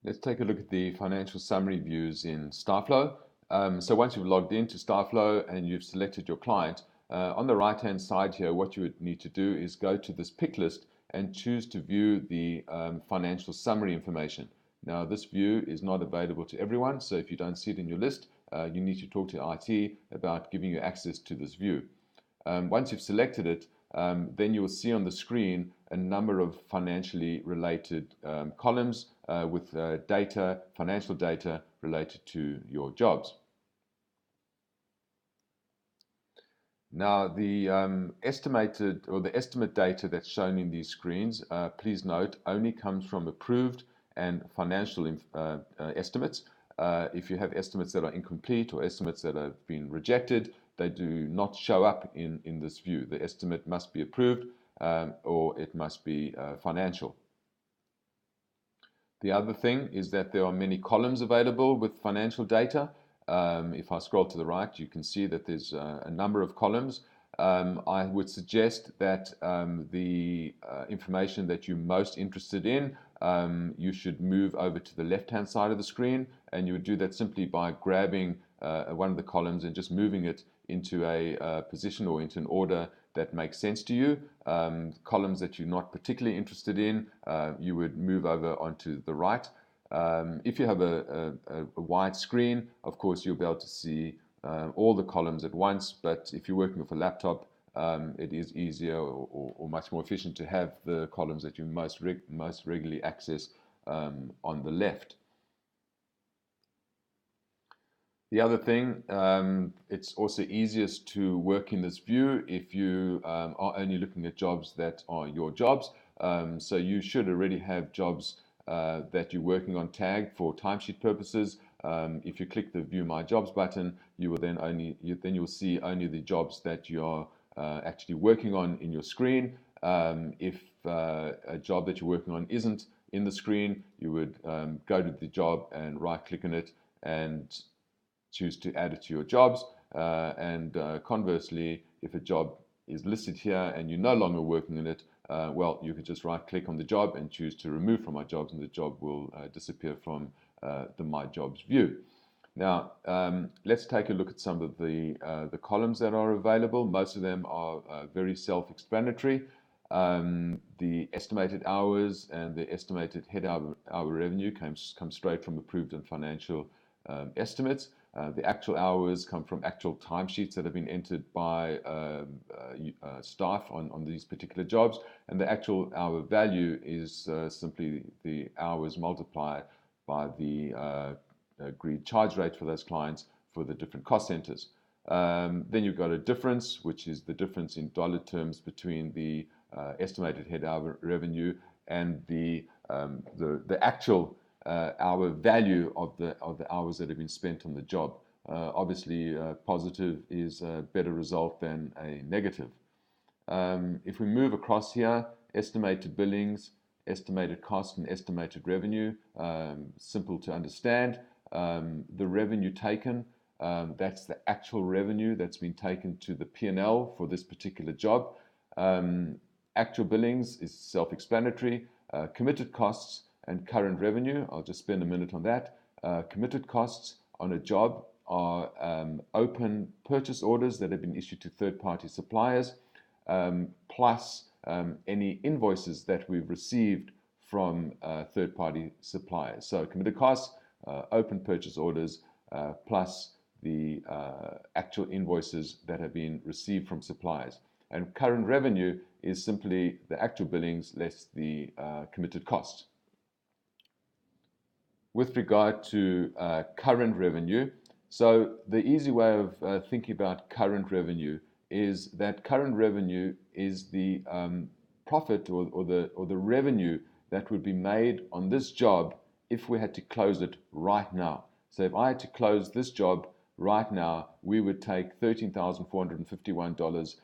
Let's take a look at the financial summary views in StarFlow. So once you've logged into StarFlow and you've selected your client, on the right-hand side here, what you would need to do is go to this pick list and choose to view the financial summary information. Now, this view is not available to everyone, so if you don't see it in your list, you need to talk to IT about giving you access to this view. Once you've selected it, then you will see on the screen a number of financially related columns with financial data related to your jobs. Now, the estimated or the estimate data that's shown in these screens, please note, only comes from approved and financial estimates. If you have estimates that are incomplete or estimates that have been rejected, they do not show up in this view. The estimate must be approved or it must be financial. The other thing is that there are many columns available with financial data. If I scroll to the right, you can see that there's a number of columns. I would suggest that the information that you're most interested in, you should move over to the left-hand side of the screen, and you would do that simply by grabbing one of the columns and just moving it into a position or into an order that makes sense to you. Columns that you're not particularly interested in, you would move over onto the right. If you have a wide screen, of course, you'll be able to see all the columns at once, but if you're working with a laptop, it is easier or much more efficient to have the columns that you most regularly access on the left. The other thing, it's also easiest to work in this view if you are only looking at jobs that are your jobs. So you should already have jobs that you're working on tagged for timesheet purposes. If you click the View My Jobs button, you will then you'll see only the jobs that you're actually working on in your screen. If a job that you're working on isn't in the screen, you would go to the job and right-click on it and choose to add it to your jobs. Conversely, if a job is listed here and you're no longer working in it, well, you could just right-click on the job and choose to remove from My Jobs, and the job will disappear from the My Jobs view. Now, let's take a look at some of the columns that are available. Most of them are very self-explanatory. The estimated hours and the estimated head hour revenue come straight from approved and financial estimates. The actual hours come from actual timesheets that have been entered by staff on these particular jobs, and the actual hour value is simply the hours multiplied by the agreed charge rate for those clients for the different cost centers. Then you've got a difference, which is the difference in dollar terms between the estimated head hour revenue and the actual hour value of the hours that have been spent on the job. Obviously, positive is a better result than a negative. If we move across here, estimated billings, estimated cost, and estimated revenue, simple to understand. The revenue taken, that's the actual revenue that's been taken to the P&L for this particular job. Actual billings is self-explanatory. Committed costs and current revenue, I'll just spend a minute on that. Committed costs on a job are open purchase orders that have been issued to third-party suppliers, plus any invoices that we've received from third-party suppliers. So committed costs, open purchase orders, plus the actual invoices that have been received from suppliers. And current revenue is simply the actual billings less the committed costs. With regard to current revenue, so the easy way of thinking about current revenue is that current revenue is the profit or the revenue that would be made on this job if we had to close it right now. So if I had to close this job right now, we would take $13,451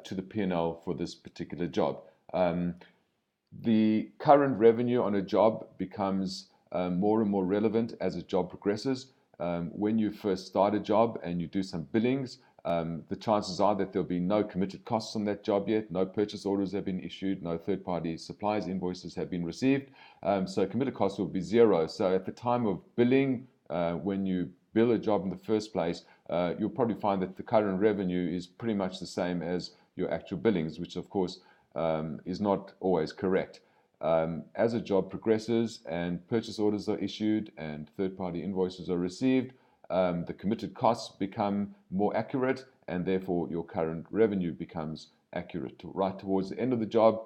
to the P&L for this particular job. The current revenue on a job becomes more and more relevant as a job progresses. When you first start a job and you do some billings, the chances are that there'll be no committed costs on that job yet, no purchase orders have been issued, no third-party suppliers invoices have been received, so committed costs will be zero. So at the time of billing, when you bill a job in the first place, you'll probably find that the current revenue is pretty much the same as your actual billings, which of course is not always correct. As a job progresses and purchase orders are issued and third-party invoices are received, the committed costs become more accurate, and therefore your current revenue becomes accurate. Right towards the end of the job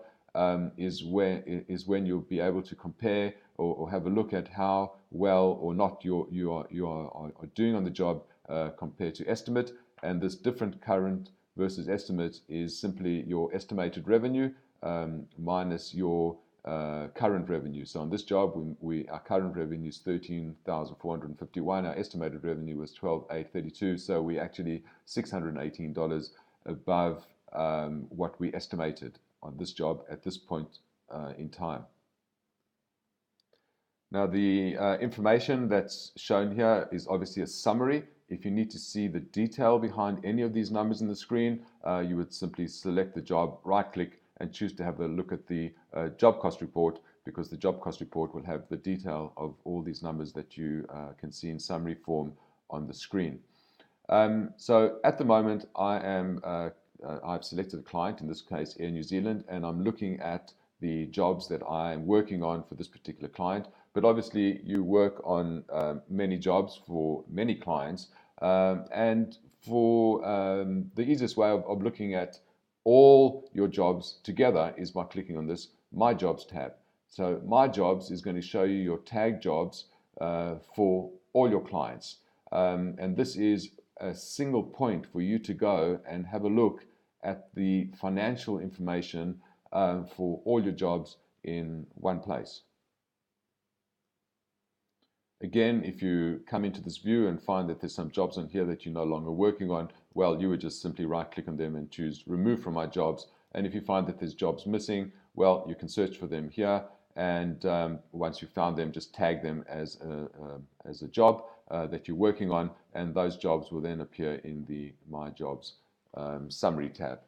is when you'll be able to compare or have a look at how well or not you are doing on the job compared to estimate. And this different current versus estimate is simply your estimated revenue minus your current revenue. So on this job, our current revenue is 13,451. Our estimated revenue was 12,832. So we're actually $618 above what we estimated on this job at this point in time. Now the information that's shown here is obviously a summary. If you need to see the detail behind any of these numbers in the screen, you would simply select the job, right-click, and choose to have a look at the job cost report, because the job cost report will have the detail of all these numbers that you can see in summary form on the screen. So at the moment, I've selected a client, in this case Air New Zealand, and I'm looking at the jobs that I'm working on for this particular client. But obviously you work on many jobs for many clients, and for the easiest way of looking at all your jobs together is by clicking on this My Jobs tab. So My Jobs is going to show you your tag jobs for all your clients, and this is a single point for you to go and have a look at the financial information for all your jobs in one place. Again, if you come into this view and find that there's some jobs on here that you're no longer working on, well, you would just simply right-click on them and choose Remove from My Jobs. And if you find that there's jobs missing, well, you can search for them here. And once you've found them, just tag them as a job that you're working on. And those jobs will then appear in the My Jobs summary tab.